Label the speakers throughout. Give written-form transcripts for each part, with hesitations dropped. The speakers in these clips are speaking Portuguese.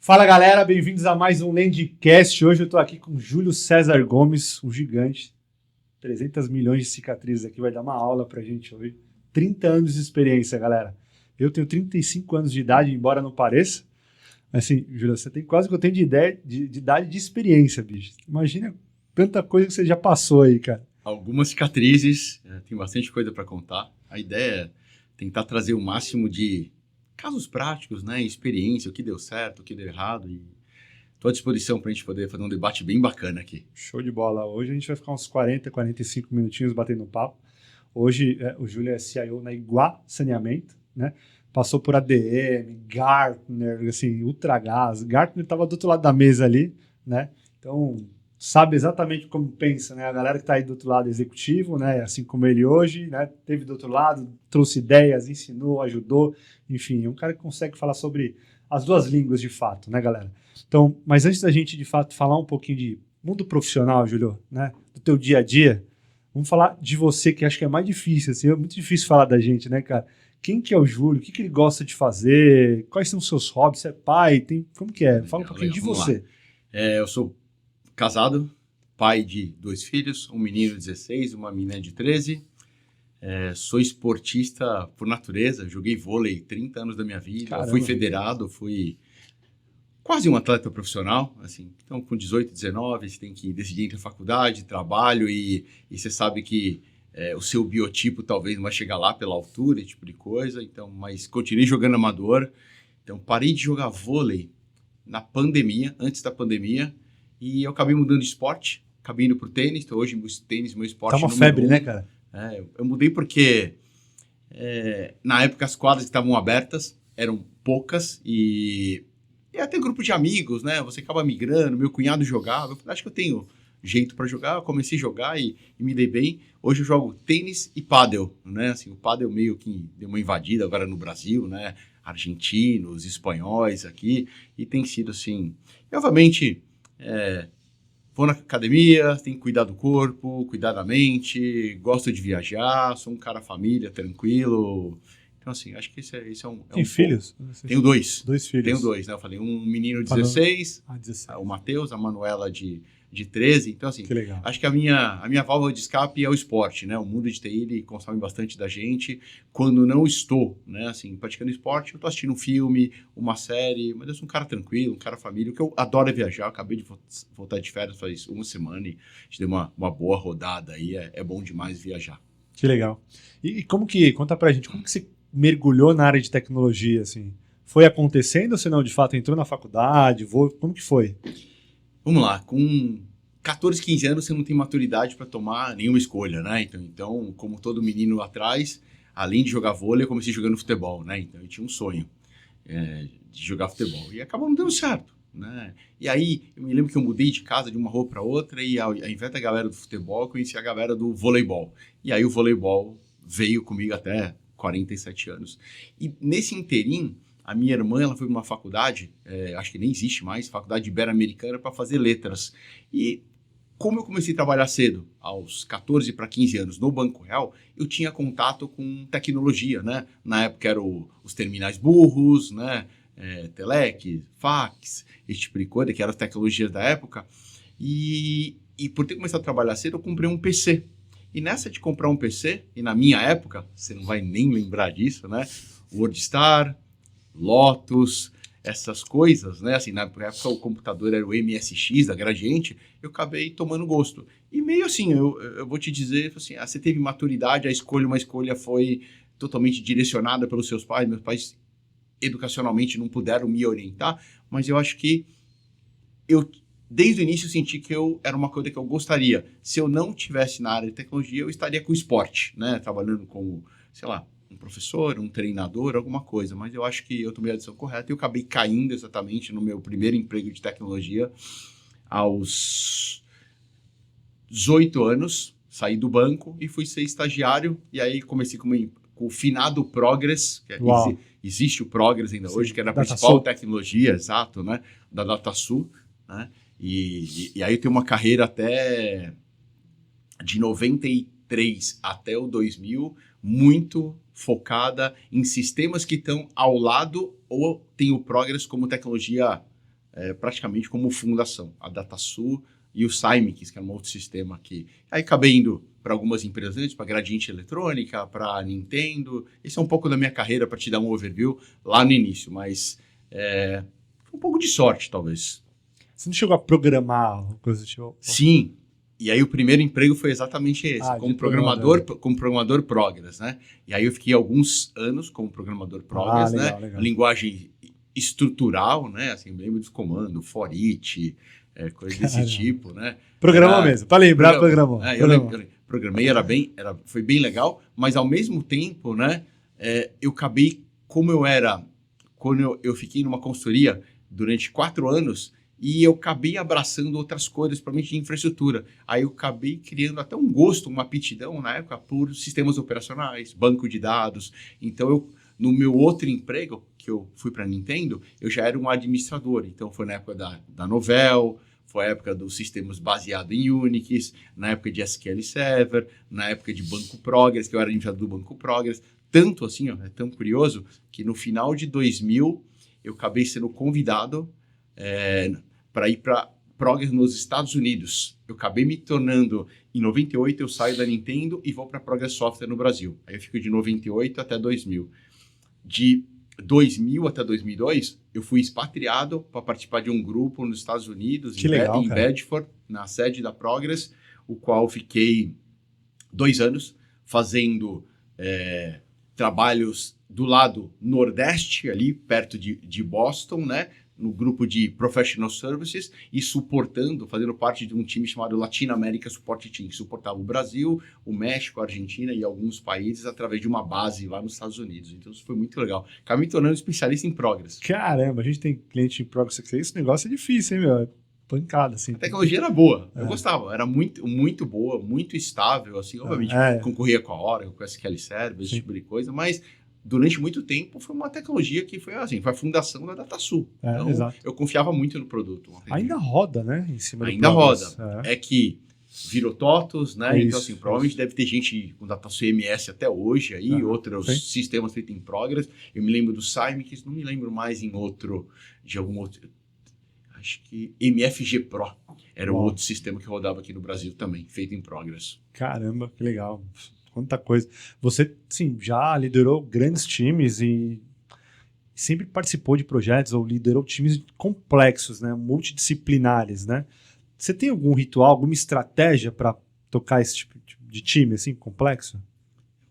Speaker 1: Fala galera, bem-vindos a mais um Landcast. Hoje eu tô aqui com o Júlio César Gomes, um gigante. 300 milhões de cicatrizes aqui, vai dar uma aula pra gente hoje. 30 anos de experiência, galera. Eu tenho 35 anos de idade, embora não pareça. Assim, Júlio, você tem quase o que eu tenho de idade de experiência, bicho. Imagina tanta coisa que você já passou aí, cara.
Speaker 2: Algumas cicatrizes, tem bastante coisa para contar. A ideia é tentar trazer o máximo de casos práticos, né? Experiência, o que deu certo, o que deu errado. E estou à disposição para a gente poder fazer um debate bem bacana aqui.
Speaker 1: Show de bola. Hoje a gente vai ficar uns 40, 45 minutinhos batendo um papo. Hoje o Júlio é CIO na Iguá Saneamento, né? Passou por ADM, Gartner, assim, Ultragaz. Gartner estava do outro lado da mesa ali, né? Então, sabe exatamente como pensa, né? A galera que está aí do outro lado executivo, né? Assim como ele hoje, né? Teve do outro lado, trouxe ideias, ensinou, ajudou. Enfim, é um cara que consegue falar sobre as duas línguas de fato, né, galera? Então, mas antes da gente, de fato, falar um pouquinho de mundo profissional, Júlio, né? Do teu dia a dia, vamos falar de você, que acho que é mais difícil, assim, é muito difícil falar da gente, né, cara? Quem que é o Júlio? O que ele gosta de fazer? Quais são os seus hobbies? Você é pai? Como que é? Fala um pouquinho de você.
Speaker 2: Eu sou casado, pai de 2 filhos, um menino de 16, uma menina de 13. Sou esportista por natureza, joguei vôlei 30 anos da minha vida.
Speaker 1: Caramba.
Speaker 2: Fui federado, fui quase um atleta profissional. Assim. Então, com 18, 19, você tem que decidir entre faculdade, trabalho e você sabe que o seu biotipo talvez não vai chegar lá pela altura, esse tipo de coisa. Então, mas continuei jogando amador. Então, parei de jogar vôlei na pandemia, antes da pandemia, e eu acabei mudando de esporte, acabei indo pro tênis. Então, hoje, tênis, meu esporte
Speaker 1: Tá uma febre, né, cara?
Speaker 2: Eu mudei porque, na época, as quadras que estavam abertas eram poucas e até grupo de amigos, né? Você acaba migrando, meu cunhado jogava, eu falei, acho que eu tenho jeito para jogar, eu comecei a jogar e me dei bem. Hoje eu jogo tênis e pádel, né? Assim, o pádel meio que deu uma invadida agora no Brasil, né? Argentinos, espanhóis aqui, e tem sido assim, e, obviamente, vou na academia, tenho que cuidar do corpo, cuidar da mente, gosto de viajar, sou um cara família, tranquilo. Então, assim, acho que esse é um...
Speaker 1: Tem filhos?
Speaker 2: Tenho 2.
Speaker 1: 2 filhos.
Speaker 2: Tenho 2, né? Eu falei, um menino de 16,
Speaker 1: 16.
Speaker 2: o Matheus, a Manuela de 13. Então, assim,
Speaker 1: Que legal.
Speaker 2: acho que a minha válvula de escape é o esporte, né? O mundo de TI, ele consome bastante da gente. Quando não estou, né, assim, praticando esporte, eu tô assistindo um filme, uma série, mas eu sou um cara tranquilo, um cara família. O que eu adoro é viajar. Eu acabei de voltar de férias faz uma semana e a gente deu uma boa rodada aí. É bom demais viajar.
Speaker 1: Que legal. E como que, conta pra gente, como que você mergulhou na área de tecnologia, assim? Foi acontecendo ou você não, de fato, entrou na faculdade? Como que foi?
Speaker 2: Vamos lá, com 14, 15 anos você não tem maturidade para tomar nenhuma escolha, né? Então, como todo menino lá atrás, além de jogar vôlei, eu comecei jogando futebol, né? Então eu tinha um sonho de jogar futebol e acabou não dando certo, né? E aí eu me lembro que eu mudei de casa de uma rua para outra e ao invés da galera do futebol, eu conheci a galera do voleibol. E aí o voleibol veio comigo até 47 anos. E nesse interim, a minha irmã, ela foi para uma faculdade, acho que nem existe mais, faculdade ibero-americana, para fazer letras. E como eu comecei a trabalhar cedo, aos 14 para 15 anos, no Banco Real, eu tinha contato com tecnologia, né? Na época eram os terminais burros, né? Telex, fax, esse tipo de coisa, que eram as tecnologias da época. E por ter começado a trabalhar cedo, eu comprei um PC. E nessa de comprar um PC, e na minha época, você não vai nem lembrar disso, né? WordStar, Lotus, essas coisas, né? Assim, na época o computador era o MSX da Gradiente, eu acabei tomando gosto. E meio assim, eu vou te dizer, assim, você teve maturidade, uma escolha foi totalmente direcionada pelos seus pais. Meus pais, educacionalmente, não puderam me orientar, mas eu acho que desde o início, senti que era uma coisa que eu gostaria. Se eu não tivesse na área de tecnologia, eu estaria com esporte, né? Trabalhando como, sei lá, um professor, um treinador, alguma coisa. Mas eu acho que eu tomei a decisão correta e eu acabei caindo exatamente no meu primeiro emprego de tecnologia aos 18 anos. Saí do banco e fui ser estagiário. E aí comecei com o finado Progress. Existe o Progress ainda hoje, que era a principal tecnologia, exato, né? Da DataSul, né? E aí eu tenho uma carreira até de 93 até o 2000 muito focada em sistemas que estão ao lado ou tem o Progress como tecnologia praticamente como fundação, a DataSul e o Symix, que era um outro sistema que... Aí acabei indo para algumas empresas antes, para Gradiente Eletrônica, para Nintendo. Esse é um pouco da minha carreira, para te dar um overview lá no início, mas foi um pouco de sorte, talvez.
Speaker 1: Você não chegou a programar coisa do tipo?
Speaker 2: Sim, e aí o primeiro emprego foi exatamente esse, como programador Progress, né? E aí eu fiquei alguns anos como programador Progress,
Speaker 1: legal,
Speaker 2: né?
Speaker 1: legal.
Speaker 2: Linguagem estrutural, né? Assim, eu lembro dos comandos, for each, coisa desse tipo, né?
Speaker 1: Programou mesmo, para lembrar, programou.
Speaker 2: Eu programei, foi bem legal, mas ao mesmo tempo, né? Eu acabei, quando eu fiquei numa consultoria durante 4 anos, e eu acabei abraçando outras coisas, principalmente de infraestrutura. Aí eu acabei criando até um gosto, uma aptidão na época por sistemas operacionais, banco de dados. Então, no meu outro emprego, que eu fui para a Nintendo, eu já era um administrador. Então, foi na época da Novell, foi a época dos sistemas baseados em Unix, na época de SQL Server, na época de Banco Progress, que eu era administrador do Banco Progress. Tanto assim, é tão curioso, que no final de 2000, eu acabei sendo convidado para ir para Progress nos Estados Unidos. Eu acabei me tornando... Em 98, eu saio da Nintendo e vou para Progress Software no Brasil. Aí eu fico de 98 até 2000. De 2000 até 2002, eu fui expatriado para participar de um grupo nos Estados Unidos, em Bedford, na sede da Progress, o qual fiquei 2 anos fazendo trabalhos do lado nordeste, ali perto de Boston, né? No grupo de Professional Services e fazendo parte de um time chamado Latin America Support Team, que suportava o Brasil, o México, a Argentina e alguns países através de uma base lá nos Estados Unidos. Então isso foi muito legal. Acabei me tornando especialista em Progress.
Speaker 1: Caramba, a gente tem cliente em Progress. Esse negócio é difícil, hein, meu? Pancada, assim.
Speaker 2: A tecnologia era boa, eu gostava, era muito, muito boa, muito estável, assim, obviamente concorria com a Oracle, com a SQL Server, esse tipo de coisa, mas durante muito tempo foi uma tecnologia que foi assim, foi a fundação da DataSul. Então,
Speaker 1: exato.
Speaker 2: Eu confiava muito no produto.
Speaker 1: Ainda roda, né, em cima
Speaker 2: ainda
Speaker 1: do Progress.
Speaker 2: Roda. É que virou TOTOS, né? Então, assim, provavelmente deve ter gente com DataSul MS até hoje aí, outros sistemas feitos em Progress. Eu me lembro do Symix, não me lembro mais de algum outro. Acho que MFG Pro era o outro sistema que rodava aqui no Brasil também, feito em Progress.
Speaker 1: Caramba, que legal. Quanta coisa. Você, sim, já liderou grandes times e sempre participou de projetos ou liderou times complexos, né, multidisciplinares, né? Você tem algum ritual, alguma estratégia para tocar esse tipo de time assim complexo?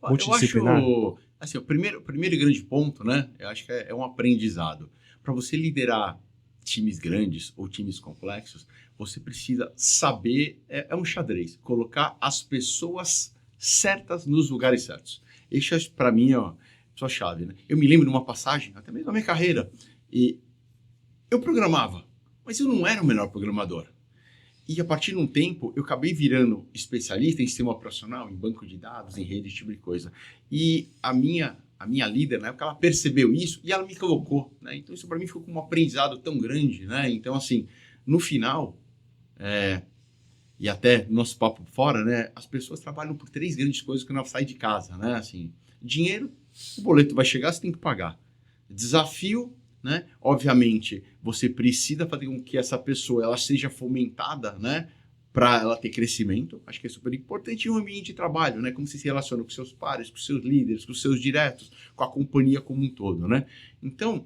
Speaker 1: Multidisciplinar?
Speaker 2: Eu acho, assim, o primeiro grande ponto, né? Eu acho que é um aprendizado. Para você liderar times grandes ou times complexos, você precisa saber, é um xadrez, colocar as pessoas certas nos lugares certos. Isso, para mim, é a chave, né? Eu me lembro de uma passagem, até mesmo da minha carreira, e eu programava, mas eu não era o melhor programador. E a partir de um tempo, eu acabei virando especialista em sistema operacional, em banco de dados, em rede, esse tipo de coisa. E a minha líder, na época, ela percebeu isso e ela me colocou, né? Então, isso para mim ficou com um aprendizado tão grande, né? Então, assim, no final, e até nosso papo fora, né? As pessoas trabalham por 3 grandes coisas quando elas saem de casa, né? Assim, dinheiro, o boleto vai chegar, você tem que pagar. Desafio, né? Obviamente, você precisa fazer com que essa pessoa ela seja fomentada, né? Para ela ter crescimento. Acho que é super importante. E um ambiente de trabalho, né? Como você se relaciona com seus pares, com seus líderes, com seus diretos, com a companhia como um todo, né? Então,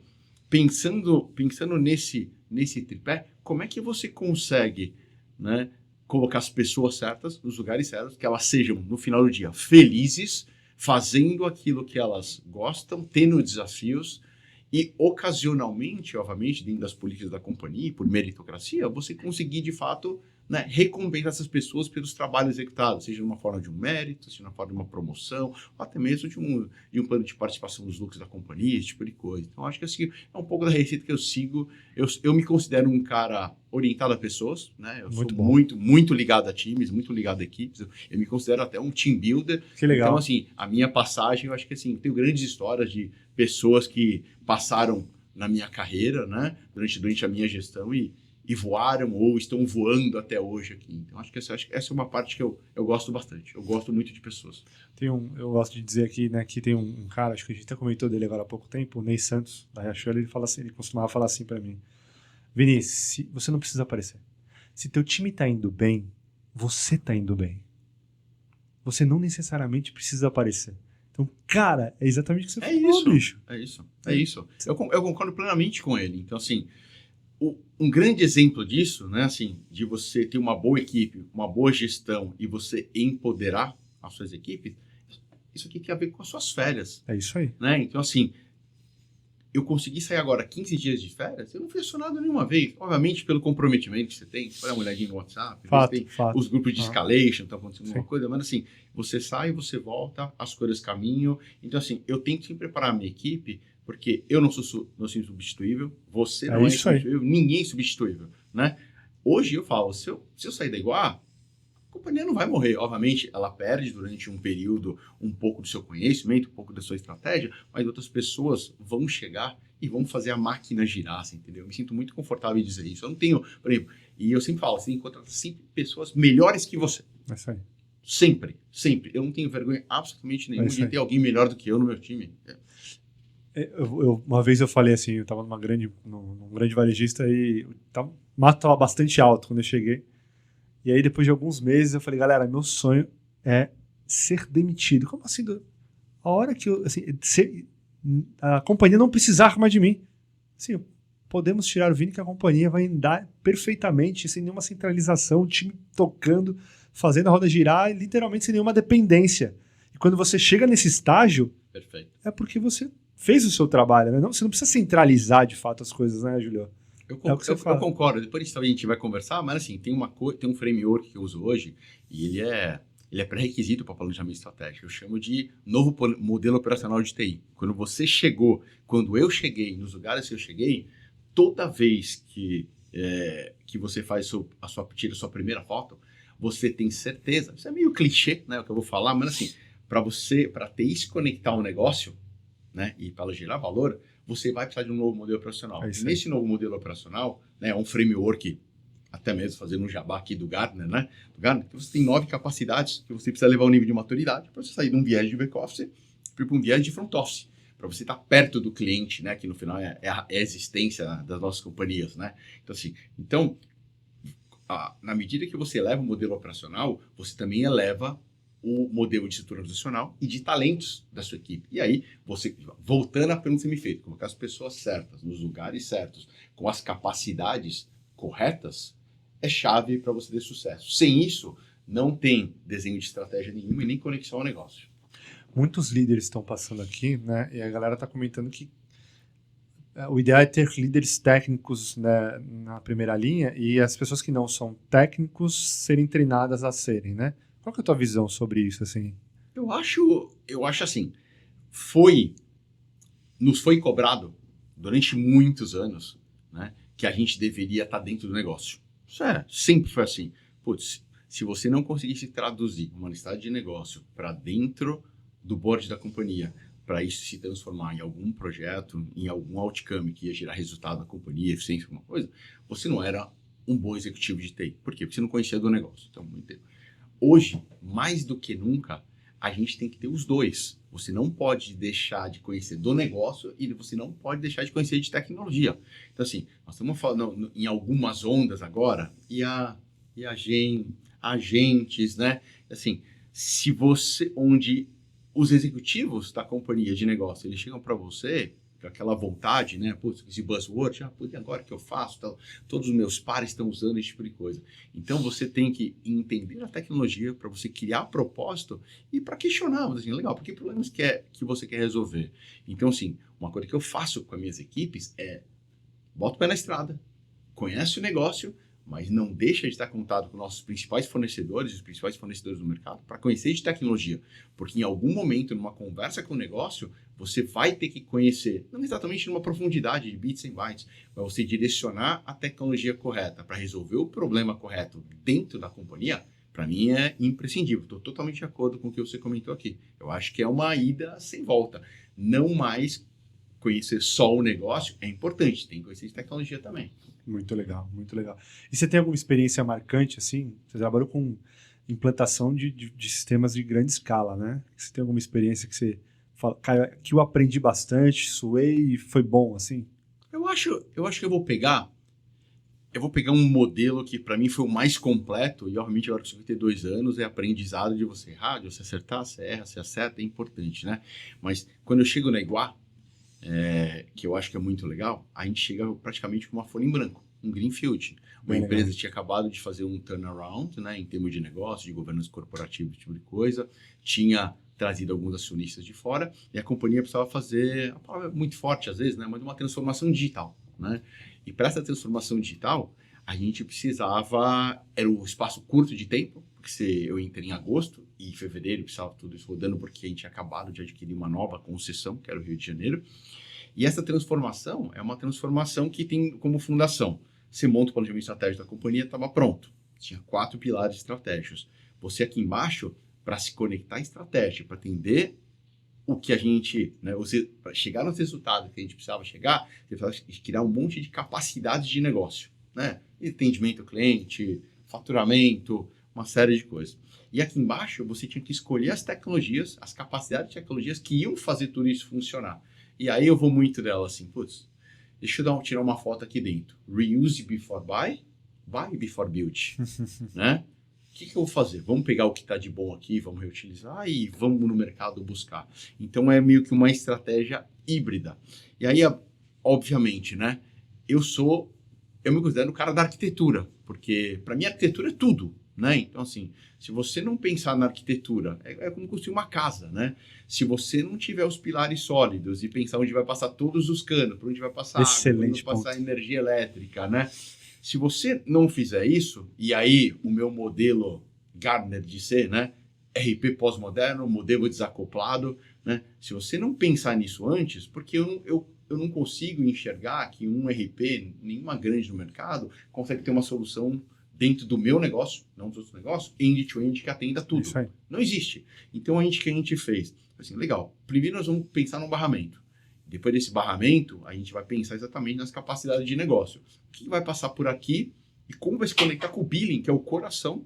Speaker 2: pensando nesse tripé, como é que você consegue, né, colocar as pessoas certas nos lugares certos, que elas sejam, no final do dia, felizes, fazendo aquilo que elas gostam, tendo desafios e, ocasionalmente, obviamente, dentro das políticas da companhia, por meritocracia, você conseguir, de fato, né, recompensar essas pessoas pelos trabalhos executados, seja numa forma de um mérito, seja na forma de uma promoção, ou até mesmo de um plano de participação nos lucros da companhia, esse tipo de coisa. Então, acho que assim, é um pouco da receita que eu sigo. Eu me considero um cara orientado a pessoas, né? Eu sou muito ligado a times, muito ligado a equipes. Eu me considero até um team builder.
Speaker 1: Que legal.
Speaker 2: Então, assim, a minha passagem, eu acho que assim, tenho grandes histórias de pessoas que passaram na minha carreira, né? Durante a minha gestão e voaram ou estão voando até hoje aqui. Então, acho que essa é uma parte que eu gosto bastante. Eu gosto muito de pessoas.
Speaker 1: Eu gosto de dizer aqui, né, que tem um cara, acho que a gente até comentou dele agora há pouco tempo, o Ney Santos, da Riachuelo, ele fala assim, ele costumava falar assim para mim: Vini, você não precisa aparecer. Se teu time tá indo bem, você tá indo bem. Você não necessariamente precisa aparecer. Então, cara, é exatamente o que você falou, bicho.
Speaker 2: É isso. Eu concordo plenamente com ele. Então, assim, um grande exemplo disso, né, assim, de você ter uma boa equipe, uma boa gestão e você empoderar as suas equipes, isso aqui tem a ver com as suas férias.
Speaker 1: É isso aí.
Speaker 2: Né? Então, assim, eu consegui sair agora 15 dias de férias, eu não fui acionado nenhuma vez. Obviamente, pelo comprometimento que você tem, você vai dar uma olhadinha no WhatsApp, tem
Speaker 1: Fato.
Speaker 2: os grupos de escalation, tá acontecendo
Speaker 1: Sim.
Speaker 2: alguma coisa, mas assim, você sai, você volta, as coisas caminham. Então, assim, eu tento sempre preparar a minha equipe, porque eu não sou insubstituível, você não é insubstituível, ninguém é substituível, né? Hoje eu falo, se eu sair da Iguá, a companhia não vai morrer. Obviamente, ela perde durante um período um pouco do seu conhecimento, um pouco da sua estratégia, mas outras pessoas vão chegar e vão fazer a máquina girar, assim, entendeu? Eu me sinto muito confortável em dizer isso. Eu não tenho, por exemplo, e eu sempre falo, você tem que encontrar sempre pessoas melhores que você.
Speaker 1: É isso aí.
Speaker 2: Sempre, sempre. Eu não tenho vergonha absolutamente nenhuma de ter alguém melhor do que eu no meu time.
Speaker 1: Uma vez eu falei assim, eu estava num grande varejista e o mato estava bastante alto quando eu cheguei. E aí, depois de alguns meses, eu falei, galera, meu sonho é ser demitido. Como assim? A hora que eu, assim, a companhia não precisar mais de mim. Assim, podemos tirar o Vini que a companhia vai andar perfeitamente, sem nenhuma centralização, o time tocando, fazendo a roda girar, literalmente sem nenhuma dependência. E quando você chega nesse estágio,
Speaker 2: perfeito,
Speaker 1: é porque você fez o seu trabalho, né? Você não precisa centralizar de fato as coisas, né, Julio?
Speaker 2: Eu concordo, depois a gente vai conversar, mas assim, tem um framework que eu uso hoje e ele é pré-requisito para planejamento estratégico. Eu chamo de novo modelo operacional de TI. Quando eu cheguei, nos lugares que eu cheguei, toda vez que você tira a sua primeira foto, você tem certeza, isso é meio clichê, né, o que eu vou falar, mas assim, para TI se conectar ao negócio, né, e para ela gerar valor, você vai precisar de um novo modelo operacional. E nesse novo modelo operacional, né, um framework, até mesmo fazendo um jabá aqui do Gartner, né? Você tem 9 capacidades que você precisa levar ao nível de maturidade para você sair de um viés de back-office para um viés de front-office, para você estar perto do cliente, né? Que no final é a existência das nossas companhias, né? Então, na medida que você eleva o modelo operacional, você também eleva o modelo de estrutura organizacional e de talentos da sua equipe. E aí, você, voltando à pergunta que você me fez, colocar as pessoas certas, nos lugares certos, com as capacidades corretas, é chave para você ter sucesso. Sem isso, não tem desenho de estratégia nenhuma e nem conexão ao negócio.
Speaker 1: Muitos líderes estão passando aqui, né? E a galera está comentando que o ideal é ter líderes técnicos, né, na primeira linha e as pessoas que não são técnicos serem treinadas a serem, né? Qual que é a tua visão sobre isso, assim?
Speaker 2: Eu acho assim, nos foi cobrado durante muitos anos, né, que a gente deveria estar dentro do negócio. Isso sempre foi assim. Putz, se você não conseguisse traduzir uma necessidade de negócio para dentro do board da companhia, para isso se transformar em algum projeto, em algum outcome que ia gerar resultado da companhia, eficiência, alguma coisa, você não era um bom executivo de TI. Por quê? Porque você não conhecia do negócio. Então, muito tempo. Hoje, mais do que nunca, a gente tem que ter os dois. Você não pode deixar de conhecer do negócio e você não pode deixar de conhecer de tecnologia. Então, assim, nós estamos falando em algumas ondas agora, agentes, né? Assim, onde os executivos da companhia de negócio, eles chegam para você com aquela vontade, né? Putz, esse buzzword, e agora que eu faço? Todos os meus pares estão usando esse tipo de coisa. Então, você tem que entender a tecnologia para você criar propósito e para questionar, assim, legal, porque problemas que você quer resolver. Então, assim, uma coisa que eu faço com as minhas equipes é bota o pé na estrada, conhece o negócio, mas não deixa de estar em contato com nossos principais fornecedores, os principais fornecedores do mercado, para conhecer de tecnologia. Porque em algum momento, numa conversa com o negócio, você vai ter que conhecer, não exatamente numa profundidade de bits e bytes, mas você direcionar a tecnologia correta para resolver o problema correto dentro da companhia, para mim é imprescindível. Estou totalmente de acordo com o que você comentou aqui. Eu acho que é uma ida sem volta. Não mais conhecer só o negócio é importante, tem que conhecer de tecnologia também.
Speaker 1: Muito legal, muito legal. E você tem alguma experiência marcante, assim? Você trabalhou com implantação de sistemas de grande escala, né? Você tem alguma experiência que você fala, cara, que eu aprendi bastante, suei e foi bom, assim?
Speaker 2: Eu acho que eu vou pegar eu vou pegar um modelo que para mim foi o mais completo, e obviamente agora com 52 anos é aprendizado de você errar, de você acertar, você erra, você acerta, é importante, né? Mas quando eu chego na Iguá, que eu acho que é muito legal, a gente chega praticamente com uma folha em branco, um greenfield. Uma
Speaker 1: Bem
Speaker 2: empresa
Speaker 1: legal.
Speaker 2: tinha acabado de fazer um turnaround, né, em termos de negócio, de governança corporativa, esse tipo de coisa, tinha trazido alguns acionistas de fora, e a companhia precisava fazer, a palavra é muito forte às vezes, né, mas uma transformação digital, né? E para essa transformação digital, a gente precisava, era um espaço curto de tempo, porque eu entrei em agosto, e em fevereiro precisava tudo isso rodando, porque a gente tinha acabado de adquirir uma nova concessão, que era o Rio de Janeiro. E essa transformação é uma transformação que tem como fundação, você monta o planejamento estratégico da companhia, estava pronto. Tinha 4 pilares estratégicos. Você aqui embaixo, para se conectar à estratégia, para atender o que a gente, né, para chegar nos resultados que a gente precisava chegar, você precisava criar um monte de capacidades de negócio, né? Atendimento ao cliente, faturamento, uma série de coisas. E aqui embaixo você tinha que escolher as tecnologias, as capacidades de tecnologias que iam fazer tudo isso funcionar. E aí eu vou muito dela assim, putz, deixa eu tirar uma foto aqui dentro. Reuse before buy, buy before build, né? O que eu vou fazer? Vamos pegar o que está de bom aqui, vamos reutilizar e vamos no mercado buscar. Então é meio que uma estratégia híbrida. E aí, obviamente, né? Eu me considero o cara da arquitetura, porque para mim a arquitetura é tudo, né? Então assim, se você não pensar na arquitetura, é como construir uma casa, né? Se você não tiver os pilares sólidos e pensar onde vai passar todos os canos, por onde vai passar água, por onde vai passar energia elétrica, né? Se você não fizer isso, e aí o meu modelo Gartner de ser, né? RP pós-moderno, modelo desacoplado, né? Se você não pensar nisso antes, porque eu não consigo enxergar que um RP, nenhuma grande no mercado, consegue ter uma solução dentro do meu negócio, não dos outros negócios, end-to-end que atenda tudo.
Speaker 1: Isso aí.
Speaker 2: Não existe. Então, o que a gente fez? Assim, legal, primeiro nós vamos pensar no barramento. Depois desse barramento, a gente vai pensar exatamente nas capacidades de negócio. O que vai passar por aqui e como vai se conectar com o billing, que é o coração,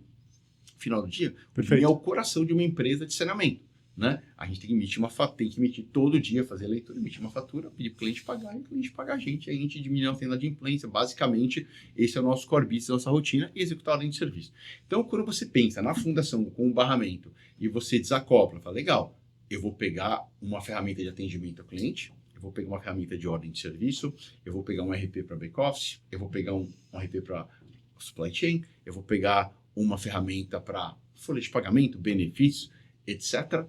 Speaker 2: final do dia, o billing é o coração de uma empresa de saneamento. Né? A gente tem que emitir todo dia, fazer a leitura, emitir uma fatura, pedir para o cliente pagar e o cliente pagar a gente. Aí a gente diminui a tenda de implência. Basicamente, esse é o nosso core business, nossa rotina e executar a ordem de serviço. Então, quando você pensa na fundação com o barramento e você desacopla, fala, legal, eu vou pegar uma ferramenta de atendimento ao cliente, eu vou pegar uma ferramenta de ordem de serviço, eu vou pegar um RP para back-office, eu vou pegar um RP para supply chain, eu vou pegar uma ferramenta para folha de pagamento, benefícios, etc.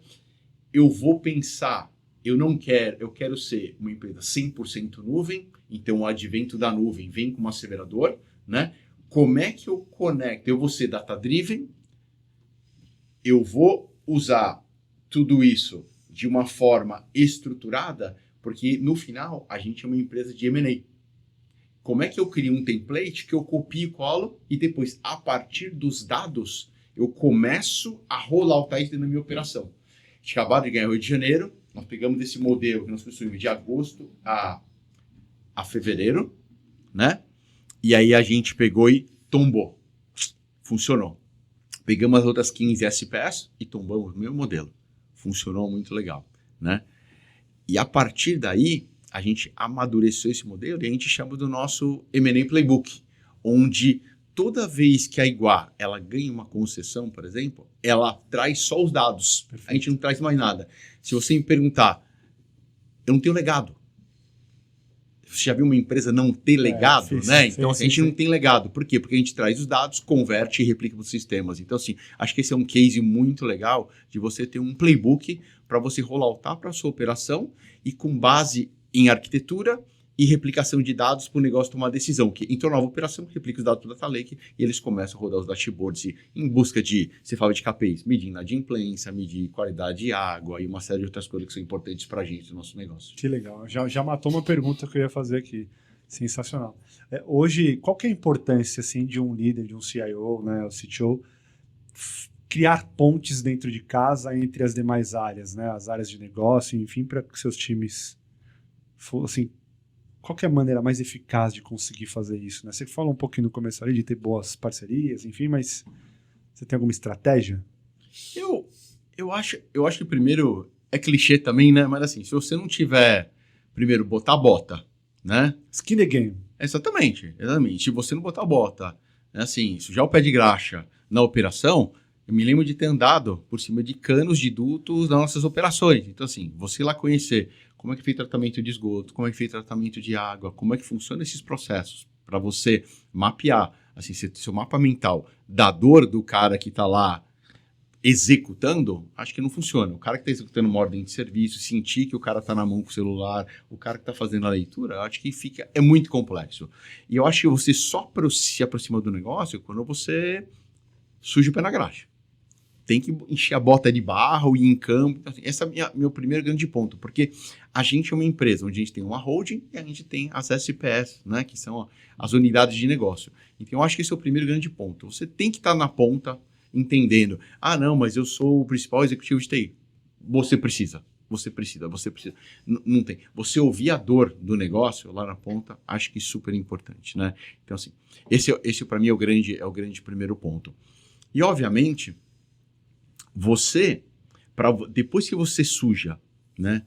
Speaker 2: Eu vou pensar, eu quero ser uma empresa 100% nuvem, então o advento da nuvem vem com um acelerador, né? Como é que eu conecto? Eu vou ser data-driven, eu vou usar tudo isso de uma forma estruturada, porque no final a gente é uma empresa de M&A. Como é que eu crio um template que eu copio e colo e depois, a partir dos dados, eu começo a rolar isso dentro da minha operação. A gente acabou de ganhar o Rio de Janeiro, nós pegamos esse modelo que nós construímos de agosto a fevereiro, né? E aí a gente pegou e tombou. Funcionou. Pegamos as outras 15 SPS e tombamos o meu modelo. Funcionou muito legal, né? E a partir daí, a gente amadureceu esse modelo e a gente chama do nosso M&A Playbook, onde toda vez que a Iguá ela ganha uma concessão, por exemplo, ela traz só os dados. Perfeito. A gente não traz mais nada. Se você me perguntar, eu não tenho legado. Você já viu uma empresa não ter legado, né? Então, a gente não tem legado. Por quê? Porque a gente traz os dados, converte e replica para os sistemas. Então, assim, acho que esse é um case muito legal de você ter um playbook para você rolloutar para a sua operação e com base em arquitetura e replicação de dados para o negócio tomar decisão. Que entrou nova operação, replica os dados do Data Lake e eles começam a rodar os dashboards em busca de, você fala de KPIs, medir inadimplência, medir qualidade de água e uma série de outras coisas que são importantes para a gente no nosso negócio.
Speaker 1: Que legal. Já matou uma pergunta que eu ia fazer aqui. Sensacional. Hoje, qual que é a importância assim, de um líder, de um CIO, né, o CTO, criar pontes dentro de casa entre as demais áreas, né, as áreas de negócio, enfim, para que seus times assim, qual que é a maneira mais eficaz de conseguir fazer isso? Né? Você falou um pouquinho no começo ali de ter boas parcerias, enfim, mas você tem alguma estratégia?
Speaker 2: Eu acho que primeiro é clichê também, né? Mas assim, se você não tiver, primeiro, botar a bota, né?
Speaker 1: Skin the game.
Speaker 2: Exatamente. Se você não botar bota, né, assim, sujar o pé de graxa na operação, eu me lembro de ter andado por cima de canos de dutos nas nossas operações. Então, assim, você ir lá conhecer como é que é feito tratamento de esgoto, como é que é feito tratamento de água, como é que funcionam esses processos, para você mapear, assim, seu mapa mental da dor do cara que está lá executando, acho que não funciona. O cara que está executando uma ordem de serviço, sentir que o cara está na mão com o celular, o cara que está fazendo a leitura, acho que é muito complexo. E eu acho que você só se aproxima do negócio quando você suja o pé na graxa. Tem que encher a bota de barro e ir em campo. Então, assim, esse é meu primeiro grande ponto, porque a gente é uma empresa onde a gente tem uma holding e a gente tem as SPS, né, que são as unidades de negócio. Então, eu acho que esse é o primeiro grande ponto. Você tem que estar na ponta, entendendo. Ah, não, mas eu sou o principal executivo de TI. Você precisa. Não tem. Você ouvir a dor do negócio lá na ponta, acho que é super importante, né? Então, assim, esse para mim é o grande primeiro ponto. E, obviamente, depois que você suja, né,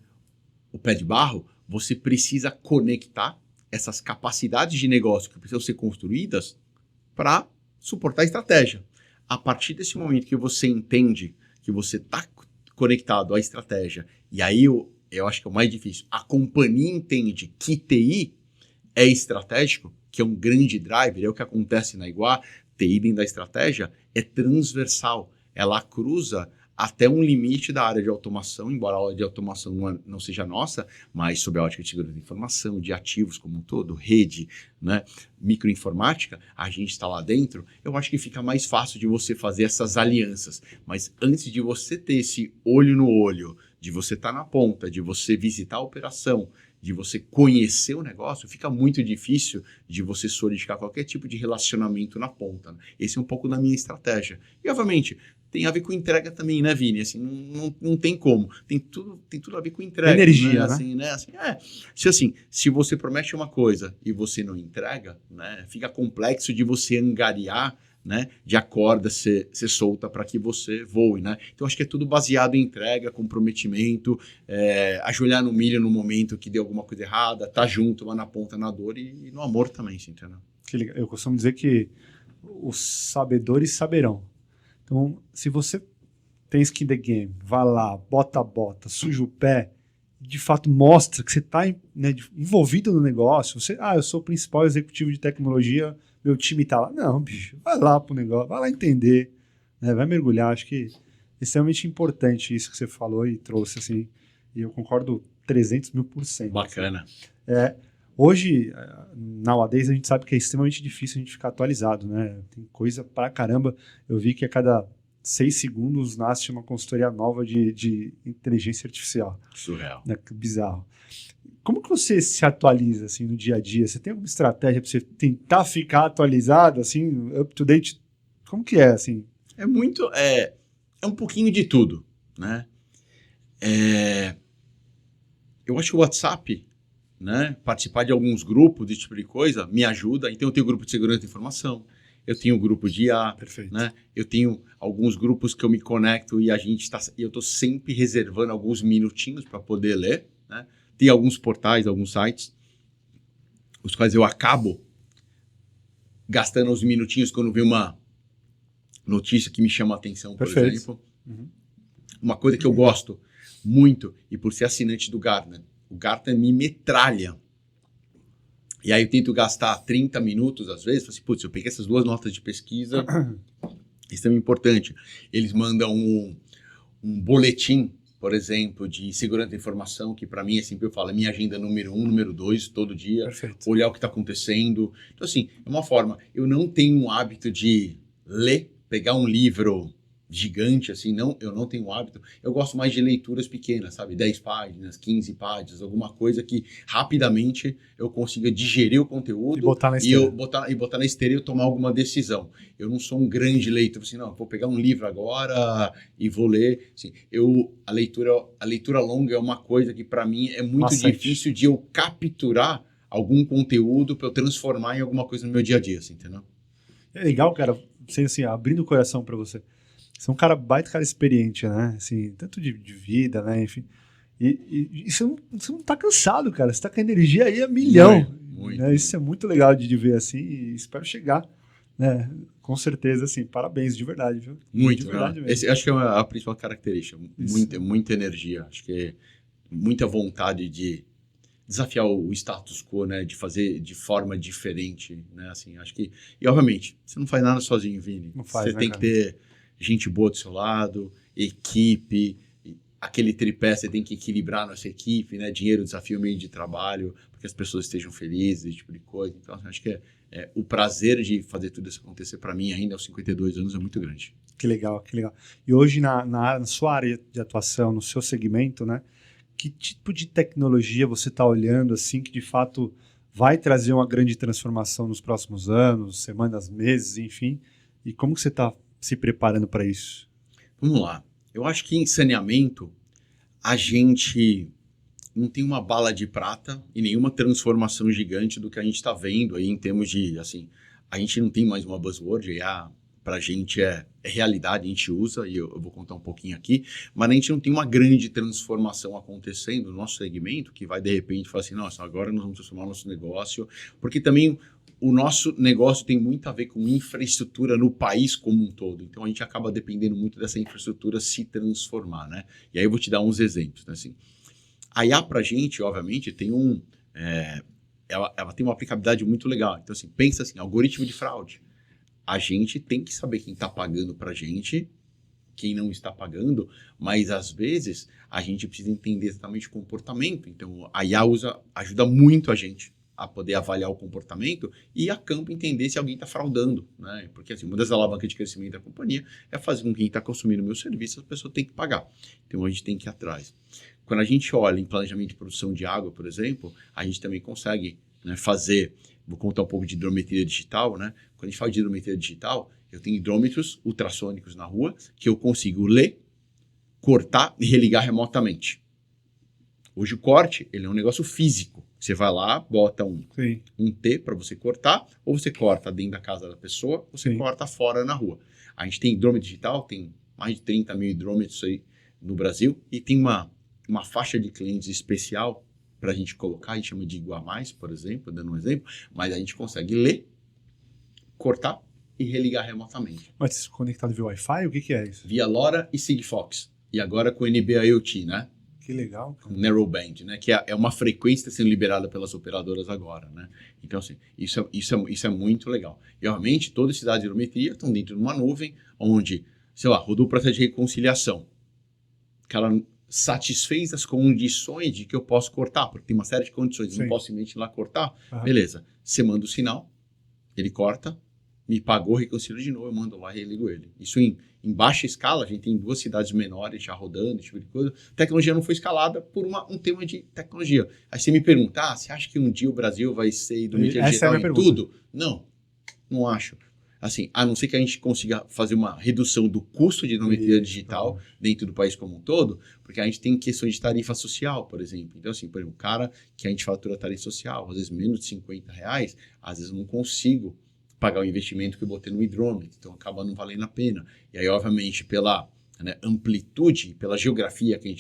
Speaker 2: o pé de barro, você precisa conectar essas capacidades de negócio que precisam ser construídas para suportar a estratégia. A partir desse momento que você entende que você está conectado à estratégia, e aí eu acho que é o mais difícil, a companhia entende que TI é estratégico, que é um grande driver, é o que acontece na Iguá, TI dentro da estratégia é transversal, ela cruza até um limite da área de automação, embora a área de automação não seja nossa, mas sob a ótica de segurança de informação, de ativos como um todo, rede, né, microinformática, a gente está lá dentro, eu acho que fica mais fácil de você fazer essas alianças. Mas antes de você ter esse olho no olho, de você estar na ponta, de você visitar a operação, de você conhecer o negócio, fica muito difícil de você solidificar qualquer tipo de relacionamento na ponta, né? Esse é um pouco da minha estratégia. E, obviamente, tem a ver com entrega também, né, Vini? Assim, não tem como. Tem tudo a ver com entrega.
Speaker 1: Energia,
Speaker 2: né? Se você promete uma coisa e você não entrega, né, fica complexo de você angariar, né, de a corda ser solta para que você voe, né? Então, acho que é tudo baseado em entrega, comprometimento, ajoelhar no milho no momento que deu alguma coisa errada, tá junto lá na ponta, na dor e no amor também, se entendeu?
Speaker 1: Eu costumo dizer que os sabedores saberão. Então, se você tem skin in the game, vai lá, bota a bota, suja o pé, de fato mostra que você está, né, envolvido no negócio. Eu sou o principal executivo de tecnologia, meu time está lá. Não, bicho, vai lá pro negócio, vai lá entender, né, vai mergulhar. Acho que é extremamente importante isso que você falou e trouxe, assim, e eu concordo 300.000%.
Speaker 2: Bacana.
Speaker 1: Assim. Hoje, nowadays, a gente sabe que é extremamente difícil a gente ficar atualizado, né? Tem coisa pra caramba. Eu vi que a cada 6 segundos nasce uma consultoria nova de inteligência artificial.
Speaker 2: Surreal.
Speaker 1: Né? Bizarro. Como que você se atualiza, assim, no dia a dia? Você tem alguma estratégia para você tentar ficar atualizado, assim, up to date? Como que é, assim?
Speaker 2: É um pouquinho de tudo, né? Eu acho que o WhatsApp, né, participar de alguns grupos desse tipo de coisa me ajuda. Então eu tenho grupo de segurança de informação, eu tenho grupo de IA, né, eu tenho alguns grupos que eu me conecto e eu estou sempre reservando alguns minutinhos para poder ler, né? Tem alguns portais, alguns sites, os quais eu acabo gastando uns minutinhos quando vê uma notícia que me chama a atenção, por exemplo. Uhum. Uma coisa que eu gosto muito, e por ser assinante do Gartner, o Gartner me metralha. E aí eu tento gastar 30 minutos, às vezes, assim, putz, eu peguei essas 2 notas de pesquisa, isso é importante. Eles mandam um boletim, por exemplo, de segurança da informação, que para mim, sempre eu falo, é minha agenda número 1, número 2, todo dia. Perfeito. Olhar o que está acontecendo. Então, assim, é uma forma. Eu não tenho um hábito de ler, pegar um livro gigante, assim, eu não tenho hábito. Eu gosto mais de leituras pequenas, sabe? 10 páginas, 15 páginas, alguma coisa que rapidamente eu consiga digerir o conteúdo e botar na esteira e eu tomar alguma decisão. Eu não sou um grande leitor, assim, não, vou pegar um livro agora e vou ler. Assim, a leitura longa é uma coisa que para mim é muito difícil de eu capturar algum conteúdo para eu transformar em alguma coisa no meu dia a dia, assim, entendeu?
Speaker 1: É legal, cara, assim, abrindo o coração para você. Você é um cara baita, cara experiente, né? Assim, tanto de vida, né? Enfim. E você não tá cansado, cara. Você tá com a energia aí a milhão.
Speaker 2: Muito,
Speaker 1: Né? Isso é muito legal de ver assim e espero chegar, né? Com certeza, assim, parabéns, de verdade, viu?
Speaker 2: Muito,
Speaker 1: de verdade mesmo.
Speaker 2: Esse, acho que é a principal característica.
Speaker 1: Isso.
Speaker 2: Muita energia. Acho que é muita vontade de desafiar o status quo, né? De fazer de forma diferente, né? Assim, acho que... E, obviamente, você não faz nada sozinho, Vini.
Speaker 1: Não faz,
Speaker 2: você
Speaker 1: né,
Speaker 2: tem
Speaker 1: cara?
Speaker 2: que ter gente boa do seu lado, equipe, aquele tripé, você tem que equilibrar a nossa equipe, né? Dinheiro, desafio, meio de trabalho, para que as pessoas estejam felizes, esse tipo de coisa. Então, acho que o prazer de fazer tudo isso acontecer para mim ainda aos 52 anos é muito grande.
Speaker 1: Que legal, que legal. E hoje, na sua área de atuação, no seu segmento, né? Que tipo de tecnologia você está olhando, assim, que de fato vai trazer uma grande transformação nos próximos anos, semanas, meses, enfim? E como que você está se preparando para isso?
Speaker 2: Vamos lá. Eu acho que em saneamento, a gente não tem uma bala de prata e nenhuma transformação gigante do que a gente está vendo aí em termos de, assim, a gente não tem mais uma buzzword, para a gente é realidade, a gente usa, e eu vou contar um pouquinho aqui, mas a gente não tem uma grande transformação acontecendo no nosso segmento, que vai de repente falar assim, nossa, agora nós vamos transformar nosso negócio, porque também o nosso negócio tem muito a ver com infraestrutura no país como um todo. Então, a gente acaba dependendo muito dessa infraestrutura se transformar, né? E aí eu vou te dar uns exemplos, né? Assim, a IA para a gente, obviamente, tem ela tem uma aplicabilidade muito legal. Então, assim, pensa assim, algoritmo de fraude. A gente tem que saber quem está pagando para a gente, quem não está pagando, mas às vezes a gente precisa entender exatamente o comportamento. Então, a IA ajuda muito a gente a poder avaliar o comportamento e a campo entender se alguém está fraudando, né? Porque assim, uma das alavancas de crescimento da companhia é fazer com que quem está consumindo o meu serviço, a pessoa tem que pagar. Então a gente tem que ir atrás. Quando a gente olha em planejamento de produção de água, por exemplo, a gente também consegue, né, fazer, vou contar um pouco de hidrometria digital, né? Quando a gente fala de hidrometria digital, eu tenho hidrômetros ultrassônicos na rua que eu consigo ler, cortar e religar remotamente. Hoje o corte, ele é um negócio físico. Você vai lá, bota um T para você cortar, ou você corta dentro da casa da pessoa, ou você corta fora na rua. A gente tem hidrômetro digital, tem mais de 30 mil hidrômetros aí no Brasil, e tem uma faixa de clientes especial para a gente colocar, a gente chama de Iguá Mais, por exemplo, dando um exemplo, mas a gente consegue ler, cortar e religar remotamente.
Speaker 1: Mas conectado via Wi-Fi, o que é isso?
Speaker 2: Via LoRa e Sigfox. E agora com NB-IoT, né?
Speaker 1: Que legal.
Speaker 2: Narrowband, né? Que é uma frequência sendo liberada pelas operadoras agora, né? Então, assim, isso é muito legal. E, obviamente, todas as cidades de hidrometria estão dentro de uma nuvem onde, sei lá, rodou o processo de reconciliação. Que ela satisfez as condições de que eu posso cortar, porque tem uma série de condições, eu não posso simplesmente ir lá cortar. Beleza, você manda o sinal, ele corta, me pagou, reconcilia de novo, eu mando lá e religo ele. Isso em baixa escala, a gente tem 2 cidades menores já rodando, esse tipo de coisa. A tecnologia não foi escalada por um tema de tecnologia. Aí você me pergunta, você acha que um dia o Brasil vai ser hidrometria digital em tudo? Não acho. Assim, a não ser que a gente consiga fazer uma redução do custo de hidrometria digital dentro do país como um todo, porque a gente tem questões de tarifa social, por exemplo. Então, assim, por exemplo, o cara que a gente fatura tarifa social, às vezes menos de R$50, às vezes eu não consigo pagar o investimento que eu botei no hidrômetro, então acaba não valendo a pena. E aí, obviamente, pela amplitude, pela geografia que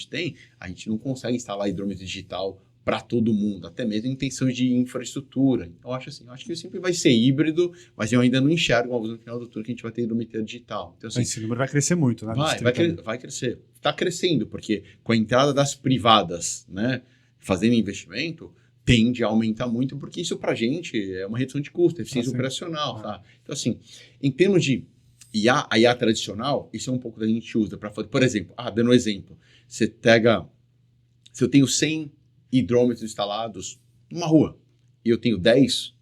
Speaker 2: a gente não consegue instalar hidrômetro digital para todo mundo, até mesmo em intenção de infraestrutura. Então, eu acho que sempre vai ser híbrido, mas eu ainda não enxergo no final do turno que a gente vai ter hidrometria digital. Então, assim,
Speaker 1: esse número vai crescer muito, né?
Speaker 2: Vai crescer. Está crescendo, porque com a entrada das privadas, né, fazendo investimento, tende a aumentar muito, porque isso para a gente é uma redução de custo, eficiência operacional. Tá? Então, assim, em termos de IA, a IA tradicional, isso é um pouco que a gente usa para fazer. Por exemplo, dando um exemplo, se eu tenho 100 hidrômetros instalados numa rua e eu tenho 10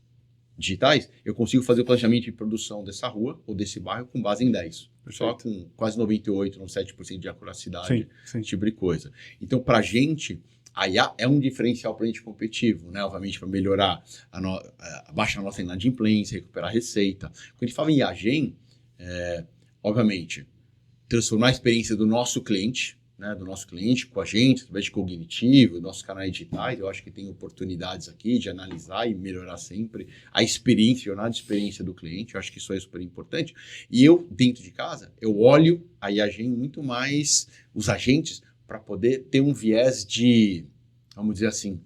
Speaker 2: digitais, eu consigo fazer o planejamento de produção dessa rua ou desse bairro com base em 10. Só com quase 98%, 97% de acuracidade, esse tipo de coisa. Então, para a gente, a IA é um diferencial para a gente competitivo, né? Obviamente, para melhorar, baixar a nossa inadimplência, recuperar a receita. Quando a gente fala em IAGEN, obviamente, transformar a experiência do nosso cliente, né, com a gente, através de cognitivo, nossos canais digitais, eu acho que tem oportunidades aqui de analisar e melhorar sempre a experiência, jornada de experiência do cliente, eu acho que isso é super importante. E eu, dentro de casa, eu olho a IAGEN muito mais, os agentes, para poder ter um viés de, vamos dizer assim,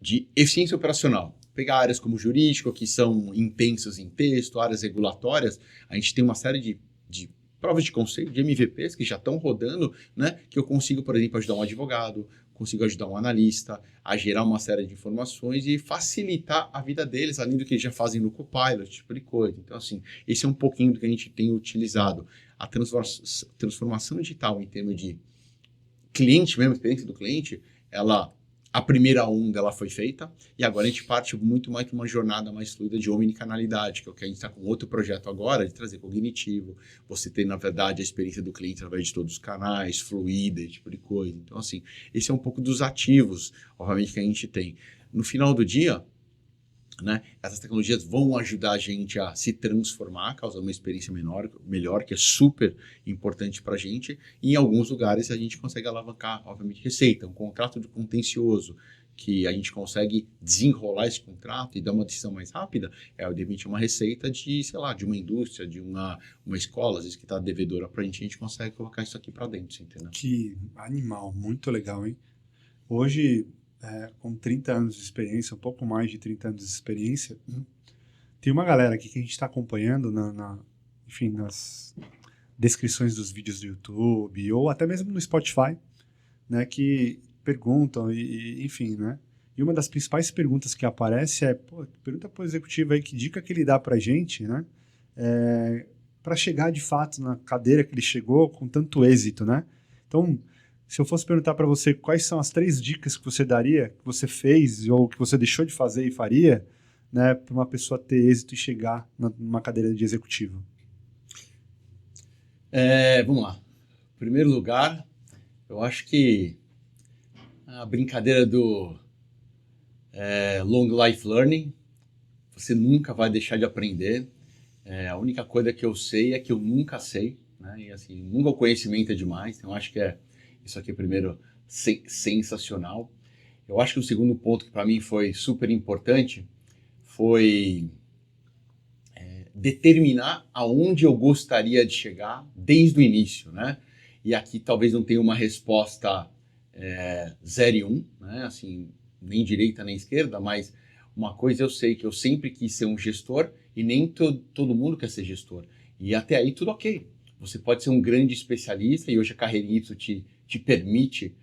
Speaker 2: de eficiência operacional. Pegar áreas como jurídico, que são intensas em texto, áreas regulatórias, a gente tem uma série de provas de conceito, de MVPs que já estão rodando, né, que eu consigo, por exemplo, ajudar um advogado, consigo ajudar um analista a gerar uma série de informações e facilitar a vida deles, além do que eles já fazem no Copilot, tipo de coisa. Então, assim, esse é um pouquinho do que a gente tem utilizado. A transformação digital em termos de cliente mesmo, experiência do cliente, a primeira onda ela foi feita e agora a gente parte muito mais para uma jornada mais fluida de omnicanalidade, que é o que a gente está com outro projeto agora, de trazer cognitivo, você ter, na verdade, a experiência do cliente através de todos os canais, fluida, esse tipo de coisa. Então, assim, esse é um pouco dos ativos, obviamente, que a gente tem. No final do dia, né, essas tecnologias vão ajudar a gente a se transformar, causando uma experiência melhor, que é super importante para a gente. E em alguns lugares a gente consegue alavancar, obviamente, receita, um contrato de contencioso, que a gente consegue desenrolar esse contrato e dar uma decisão mais rápida, de repente uma receita de, sei lá, de uma indústria, de uma escola, às vezes que está devedora para a gente consegue colocar isso aqui para dentro, entendeu?
Speaker 1: Que animal, muito legal, hein? Hoje, com 30 anos de experiência, um pouco mais de 30 anos de experiência, tem uma galera aqui que a gente está acompanhando enfim, nas descrições dos vídeos do YouTube ou até mesmo no Spotify, né, que perguntam enfim, né? E uma das principais perguntas que aparece pergunta para o executivo aí que dica que ele dá para a gente, né? Para chegar de fato na cadeira que ele chegou com tanto êxito, né? Então, se eu fosse perguntar para você quais são as 3 dicas que você daria, que você fez ou que você deixou de fazer e faria, né, para uma pessoa ter êxito e chegar numa cadeira de executivo?
Speaker 2: Vamos lá. Em primeiro lugar, eu acho que a brincadeira do long life learning, você nunca vai deixar de aprender. A única coisa que eu sei é que eu nunca sei, né? E assim, nunca o conhecimento é demais. Então, eu acho que isso aqui, primeiro, sensacional. Eu acho que o segundo ponto que para mim foi super importante foi determinar aonde eu gostaria de chegar desde o início, né? E aqui talvez não tenha uma resposta 0 e 1, né? Assim, nem direita nem esquerda, mas uma coisa eu sei que eu sempre quis ser um gestor e nem todo mundo quer ser gestor. E até aí tudo ok. Você pode ser um grande especialista e hoje a carreira Y te permite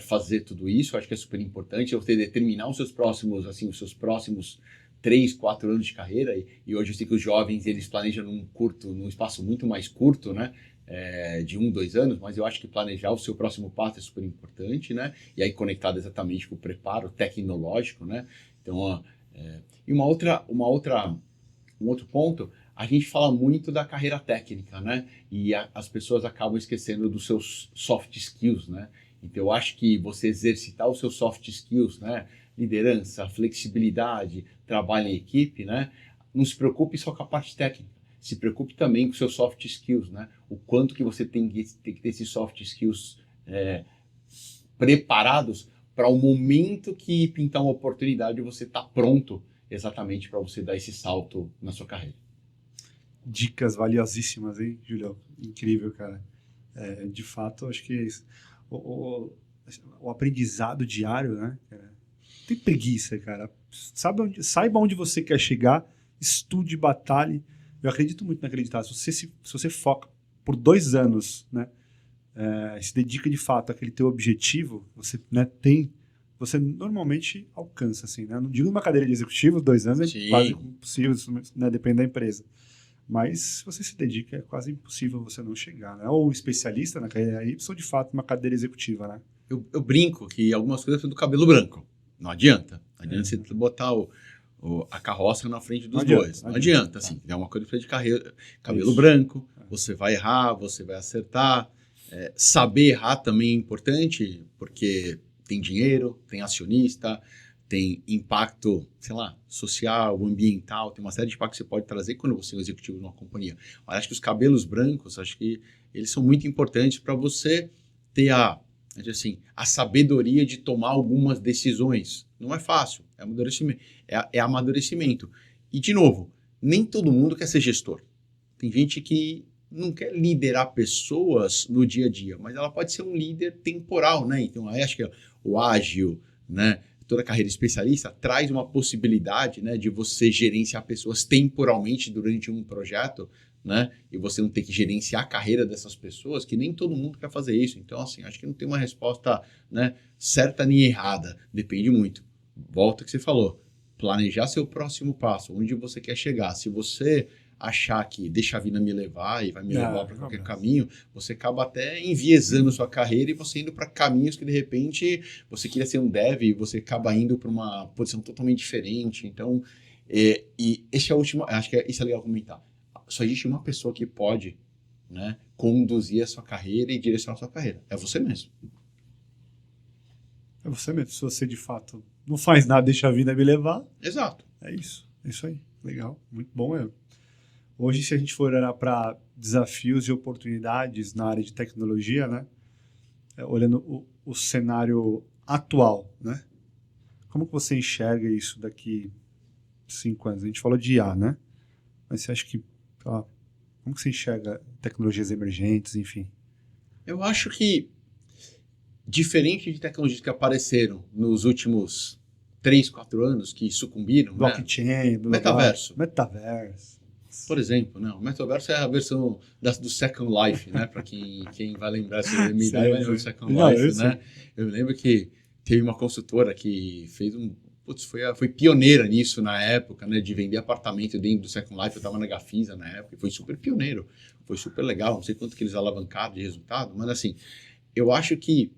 Speaker 2: fazer tudo isso. Eu acho que é super importante você determinar os seus próximos 3, 4 anos de carreira. E hoje eu sei que os jovens eles planejam num espaço muito mais curto, né? De 1, 2 anos, mas eu acho que planejar o seu próximo passo é super importante, né? E aí conectado exatamente com o preparo tecnológico, né? Então, e um outro ponto, a gente fala muito da carreira técnica, né? E as pessoas acabam esquecendo dos seus soft skills, né? Então, eu acho que você exercitar os seus soft skills, né? Liderança, flexibilidade, trabalho em equipe, né? Não se preocupe só com a parte técnica. Se preocupe também com os seus soft skills, né? O quanto que você tem que ter esses soft skills preparados para o momento que pintar uma oportunidade você tá pronto exatamente para você dar esse salto na sua carreira.
Speaker 1: Dicas valiosíssimas, hein, Julião? Incrível, cara. De fato, acho que o aprendizado diário, né? Tem preguiça, cara. Saiba onde você quer chegar, estude, batalhe. Eu acredito muito naquele ditado. Se você foca por 2 anos, né? Se dedica de fato àquele teu objetivo, você, né, você normalmente alcança, assim, né? Não digo numa cadeira de executivo, 2 anos é quase impossível, né? Depende da empresa. Mas se você se dedica, é quase impossível você não chegar, né? Ou especialista na carreira Y, de fato, numa cadeira executiva, né?
Speaker 2: Eu brinco que algumas coisas são do cabelo branco. Não adianta. Não adianta você botar a carroça na frente dos bois. Não adianta, assim. É uma coisa de cabelo branco, você vai errar, você vai acertar. Saber errar também é importante, porque tem dinheiro, tem acionista, tem impacto, sei lá, social, ambiental, tem uma série de impactos que você pode trazer quando você é um executivo de uma companhia. Mas acho que os cabelos brancos, acho que eles são muito importantes para você ter a sabedoria de tomar algumas decisões. Não é fácil, é amadurecimento. E, de novo, nem todo mundo quer ser gestor. Tem gente que não quer liderar pessoas no dia a dia, mas ela pode ser um líder temporal, né? Então, aí acho que o ágil, né? Toda a carreira especialista traz uma possibilidade, né, de você gerenciar pessoas temporalmente durante um projeto, né? E você não ter que gerenciar a carreira dessas pessoas, que nem todo mundo quer fazer isso. Então, assim, acho que não tem uma resposta, né, certa nem errada. Depende muito. Volta ao que você falou. Planejar seu próximo passo, onde você quer chegar. Se você achar que deixa a vida me levar e vai me levar para qualquer caminho, você acaba até enviesando sua carreira e você indo para caminhos que de repente você queria ser um dev e você acaba indo para uma posição totalmente diferente. Então, e esse é o último, acho que isso é legal comentar. Só existe uma pessoa que pode, né, conduzir a sua carreira e direcionar a sua carreira. É você mesmo.
Speaker 1: É você mesmo. Se você de fato não faz nada, deixa a vida me levar.
Speaker 2: Exato.
Speaker 1: É isso. É isso aí. Legal. Muito bom mesmo. Hoje, se a gente for olhar para desafios e oportunidades na área de tecnologia, né? Olhando o cenário atual, né? Como que você enxerga isso daqui 5 anos? A gente falou de IA, né? Mas você acha que... como que você enxerga tecnologias emergentes, enfim?
Speaker 2: Eu acho que, diferente de tecnologias que apareceram nos últimos 3, 4 anos, que sucumbiram,
Speaker 1: Blockchain,
Speaker 2: né? Metaverso.
Speaker 1: Metaverso.
Speaker 2: Por exemplo, né? O Metaverso é a versão do Second Life, né? Para quem vai lembrar, se me dá, vai lembrar do Second Life, né? Eu lembro que teve uma consultora que fez foi pioneira nisso na época, né? De vender apartamento dentro do Second Life. Eu estava na Gafisa na época e foi super pioneiro. Foi super legal. Não sei quanto que eles alavancaram de resultado, mas assim, eu acho que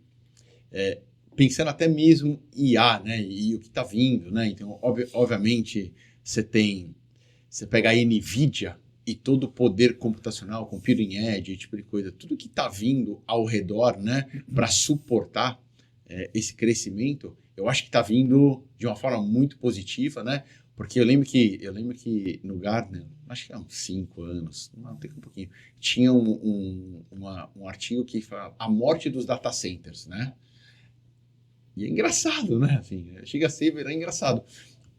Speaker 2: pensando até mesmo em IA, né? E o que está vindo, né? Então, obviamente, você pega a NVIDIA e todo o poder computacional, computing edge, esse tipo de coisa, tudo que está vindo ao redor, né, para suportar esse crescimento, eu acho que está vindo de uma forma muito positiva, né? Porque eu lembro que no Gartner, acho que há uns 5 anos, não tem um pouquinho, tinha um artigo que fala a morte dos data centers, né? E é engraçado, né? Assim, chega a ser engraçado.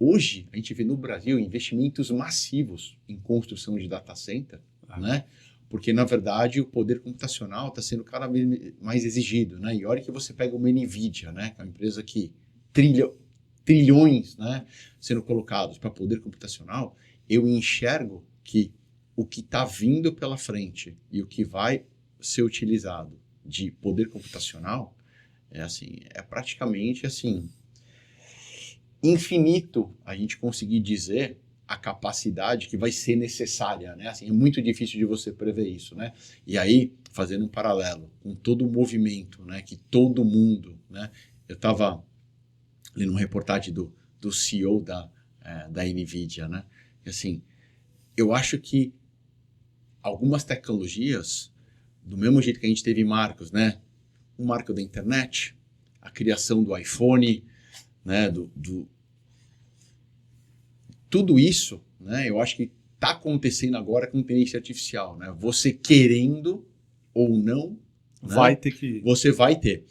Speaker 2: Hoje, a gente vê no Brasil investimentos massivos em construção de data center, né? Porque, na verdade, o poder computacional está sendo cada vez mais exigido, né? E olha que você pega uma NVIDIA, né? Que é uma empresa que trilhões, né, sendo colocados para poder computacional, eu enxergo que o que está vindo pela frente e o que vai ser utilizado de poder computacional é praticamente assim infinito a gente conseguir dizer a capacidade que vai ser necessária, né? Assim, é muito difícil de você prever isso, né? E aí, fazendo um paralelo com todo o movimento, né, que todo mundo, né? Eu estava lendo uma reportagem do CEO da NVIDIA, né? E assim, eu acho que algumas tecnologias, do mesmo jeito que a gente teve marcos, né? O marco da internet, a criação do iPhone, né? Tudo isso, né? Eu acho que está acontecendo agora com inteligência artificial, né? Você querendo ou não,
Speaker 1: vai
Speaker 2: né?
Speaker 1: ter que...
Speaker 2: Você vai ter.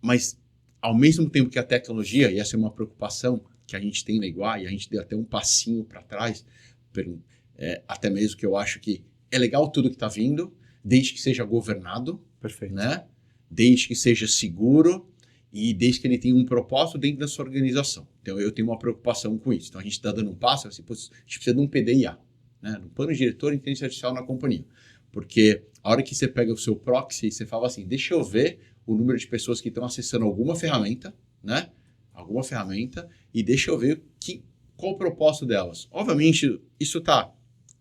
Speaker 2: Mas, ao mesmo tempo que a tecnologia, e essa é uma preocupação que a gente tem na Iguá, e a gente deu até um passinho para trás, até mesmo que eu acho que é legal tudo que está vindo, desde que seja governado,
Speaker 1: Perfeito.
Speaker 2: Né? Desde que seja seguro e desde que ele tenha um propósito dentro da sua organização. Então, eu tenho uma preocupação com isso. Então, a gente está dando um passo, assim, a gente precisa de um PDIA, né? Um plano diretor de inteligência artificial na companhia. Porque a hora que você pega o seu proxy, você fala assim, deixa eu ver o número de pessoas que estão acessando alguma ferramenta, né? Alguma ferramenta, e deixa eu ver qual o propósito delas. Obviamente, isso está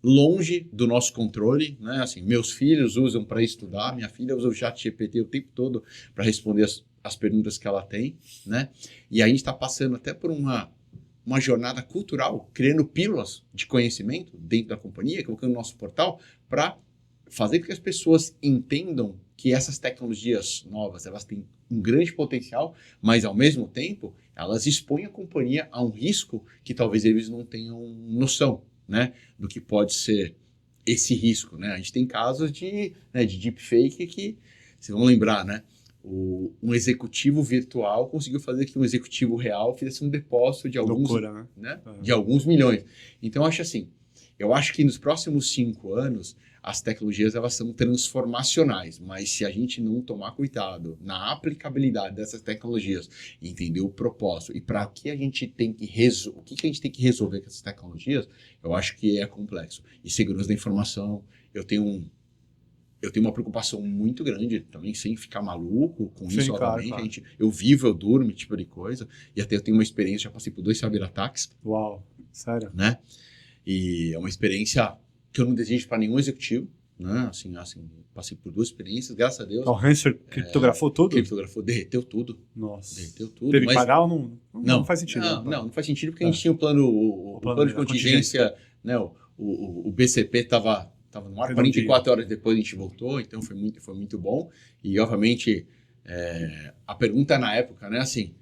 Speaker 2: longe do nosso controle, né? Assim, meus filhos usam para estudar, minha filha usa o ChatGPT o tempo todo para responder as perguntas que ela tem, né? E a gente está passando até por uma jornada cultural, criando pílulas de conhecimento dentro da companhia, colocando no nosso portal, para fazer com que as pessoas entendam que essas tecnologias novas, elas têm um grande potencial, mas ao mesmo tempo, elas expõem a companhia a um risco que talvez eles não tenham noção, né, do que pode ser esse risco, né? A gente tem casos de deepfake que, vocês vão lembrar, né? Um executivo virtual conseguiu fazer que um executivo real fizesse um depósito de alguns,
Speaker 1: loucura, né?
Speaker 2: De alguns milhões. Então, eu acho assim, eu acho que nos próximos 5 anos, as tecnologias elas são transformacionais, mas se a gente não tomar cuidado na aplicabilidade dessas tecnologias, entender o propósito e para que a gente tem que o que a gente tem que resolver com essas tecnologias, eu acho que é complexo. E segurança da informação, eu tenho uma preocupação muito grande também, sem ficar maluco com isso,
Speaker 1: claro,
Speaker 2: obviamente. Claro. Eu vivo, eu durmo, tipo de coisa. E até eu tenho uma experiência, já passei por 2 cyberataques.
Speaker 1: Uau, sério?
Speaker 2: Né? E é uma experiência que eu não desejo para nenhum executivo. Né? Assim, passei por 2 experiências, graças a Deus.
Speaker 1: O Hanser criptografou tudo?
Speaker 2: Criptografou, derreteu tudo.
Speaker 1: Nossa.
Speaker 2: Derreteu tudo.
Speaker 1: Teve que pagar ou não faz sentido?
Speaker 2: Não faz sentido porque a gente tinha o plano de contingência, né? O BCP estava no ar, 44 horas depois a gente voltou, então foi muito bom. E, obviamente, a pergunta na época, né, assim,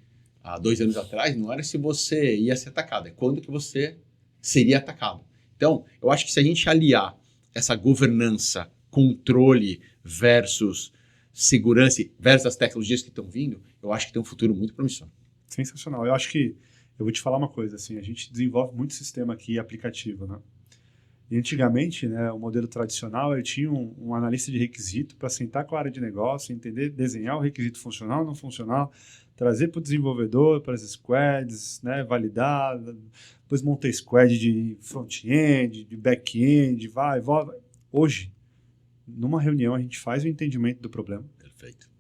Speaker 2: há 2 anos atrás, não era se você ia ser atacado, é quando que você seria atacado. Então, eu acho que se a gente aliar essa governança, controle versus segurança, versus as tecnologias que estão vindo, eu acho que tem um futuro muito promissor.
Speaker 1: Sensacional. Eu acho que, eu vou te falar uma coisa, assim, a gente desenvolve muito sistema aqui aplicativo, né? E antigamente, né, o modelo tradicional, ele tinha um analista de requisito para sentar com a área de negócio, entender, desenhar o requisito funcional, não funcional, trazer para o desenvolvedor, para as squads, né, validar, depois montar squad de front-end, de back-end, vai, volta. Hoje, numa reunião, a gente faz o entendimento do problema.
Speaker 2: Perfeito.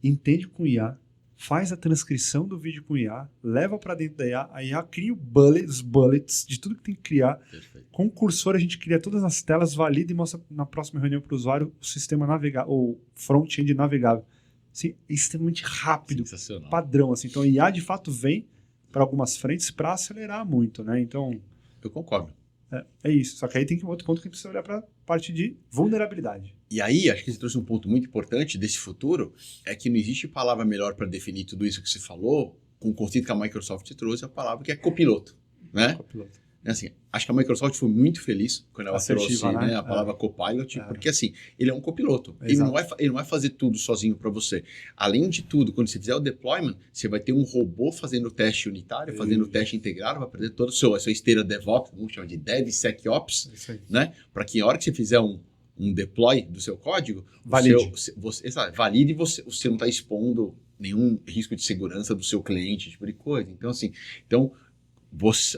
Speaker 1: Entende com IA, faz a transcrição do vídeo com IA, leva para dentro da IA, a IA cria os bullets de tudo que tem que criar.
Speaker 2: Perfeito.
Speaker 1: Com o cursor, a gente cria todas as telas, valida e mostra na próxima reunião para o usuário o sistema navegável, ou front-end navegável. Assim, extremamente rápido, padrão. Assim. Então, a IA, de fato, vem para algumas frentes para acelerar muito. Né? Então,
Speaker 2: eu concordo.
Speaker 1: É isso. Só que aí tem um outro ponto que a gente precisa olhar para a parte de vulnerabilidade.
Speaker 2: E aí, acho que você trouxe um ponto muito importante desse futuro, é que não existe palavra melhor para definir tudo isso que você falou, com o conceito que a Microsoft trouxe, a palavra que é copiloto. Né?
Speaker 1: Copiloto.
Speaker 2: Assim, acho que a Microsoft foi muito feliz quando ela trouxe, né, a palavra copilot, porque assim, ele é um copiloto. Ele não vai fazer tudo sozinho para você. Além de tudo, quando você fizer o deployment, você vai ter um robô fazendo o teste unitário, fazendo o teste integrado, vai aprender toda a sua esteira DevOps, vamos chamar de DevSecOps, né? Para que a hora que você fizer um deploy do seu código, valide e você não está expondo nenhum risco de segurança do seu cliente, tipo de coisa. Então, assim,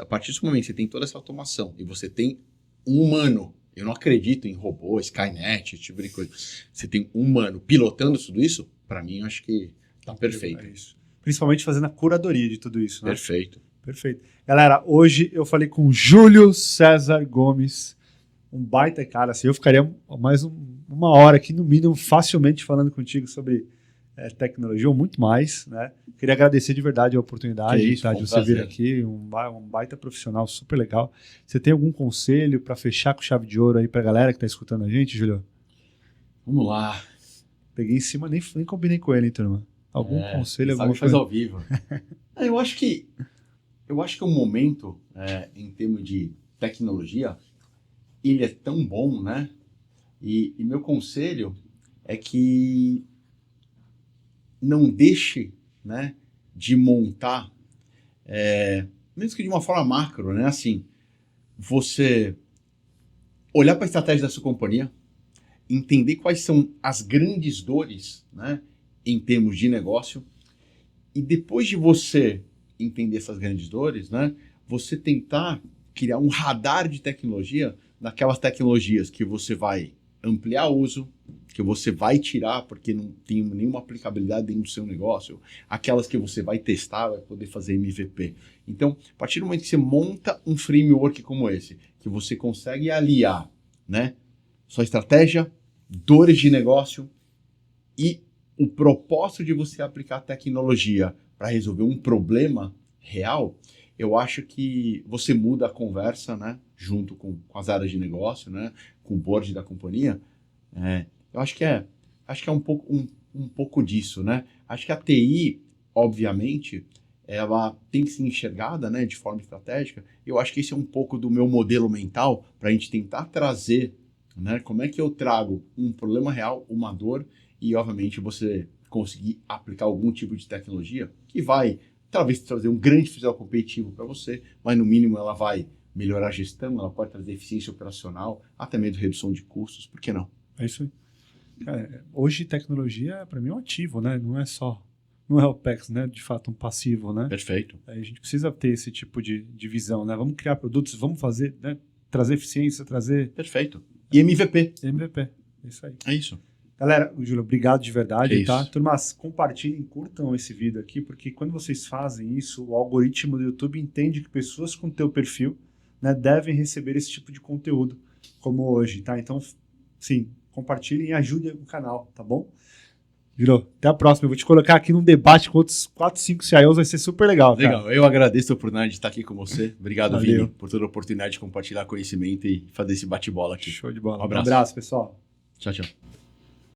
Speaker 2: a partir do momento que você tem toda essa automação e você tem um humano, eu não acredito em robô, Skynet, esse tipo de coisa, você tem um humano pilotando tudo isso, para mim, eu acho que tá perfeito.
Speaker 1: É isso. Principalmente fazendo a curadoria de tudo isso. Né?
Speaker 2: Perfeito.
Speaker 1: Galera, hoje eu falei com Júlio César Gomes, um baita cara, assim, eu ficaria mais uma hora aqui, no mínimo, facilmente falando contigo sobre tecnologia, ou muito mais, né? Queria agradecer de verdade a oportunidade de você vir aqui, um baita profissional super legal. Você tem algum conselho para fechar com chave de ouro aí para a galera que está escutando a gente, Júlio?
Speaker 2: Vamos lá.
Speaker 1: Peguei em cima, nem combinei com ele, hein, turma? Algum conselho?
Speaker 2: Alguma coisa ao vivo. Eu acho que o momento, em termos de tecnologia, ele é tão bom, né? E meu conselho é que não deixe, né, de montar, mesmo que de uma forma macro, né, assim, você olhar para a estratégia da sua companhia, entender quais são as grandes dores, né, em termos de negócio, e depois de você entender essas grandes dores, né, você tentar criar um radar de tecnologia naquelas tecnologias que você vai ampliar o uso, que você vai tirar porque não tem nenhuma aplicabilidade dentro do seu negócio, aquelas que você vai testar, vai poder fazer MVP. Então, a partir do momento que você monta um framework como esse, que você consegue aliar, né, sua estratégia, dores de negócio e o propósito de você aplicar tecnologia para resolver um problema real, eu acho que você muda a conversa, né, junto com as áreas de negócio, né, com o board da companhia. Eu acho que é um pouco disso, né? Acho que a TI, obviamente, ela tem que ser enxergada, né, de forma estratégica. Eu acho que esse é um pouco do meu modelo mental para a gente tentar trazer, né, como é que eu trago um problema real, uma dor, e, obviamente, você conseguir aplicar algum tipo de tecnologia que vai, talvez, trazer um grande diferencial competitivo para você, mas, no mínimo, ela vai melhorar a gestão, ela pode trazer eficiência operacional, até mesmo redução de custos, por que não?
Speaker 1: É isso aí. Cara, hoje tecnologia, para mim, é um ativo, né? Não é OPEX, né? De fato, um passivo, né?
Speaker 2: Perfeito.
Speaker 1: A gente precisa ter esse tipo de visão, né? Vamos criar produtos, vamos fazer, né? Trazer eficiência, trazer...
Speaker 2: Perfeito. E MVP.
Speaker 1: MVP, é isso aí.
Speaker 2: É isso.
Speaker 1: Galera, Júlio, obrigado de verdade,
Speaker 2: Que
Speaker 1: tá?
Speaker 2: isso.
Speaker 1: Turmas, compartilhem, curtam esse vídeo aqui, porque quando vocês fazem isso, o algoritmo do YouTube entende que pessoas com teu perfil, né, devem receber esse tipo de conteúdo, como hoje, tá? Então, sim, compartilhem e ajudem o canal, tá bom? Júlio, até a próxima. Eu vou te colocar aqui num debate com outros 4, 5 CIOs, vai ser super legal, cara.
Speaker 2: Legal, eu agradeço a oportunidade de estar aqui com você. Obrigado,
Speaker 1: Valeu.
Speaker 2: Vini, por toda a oportunidade de compartilhar conhecimento e fazer esse bate-bola aqui.
Speaker 1: Show de bola.
Speaker 2: Um abraço.
Speaker 1: Um abraço, pessoal.
Speaker 2: Tchau, tchau.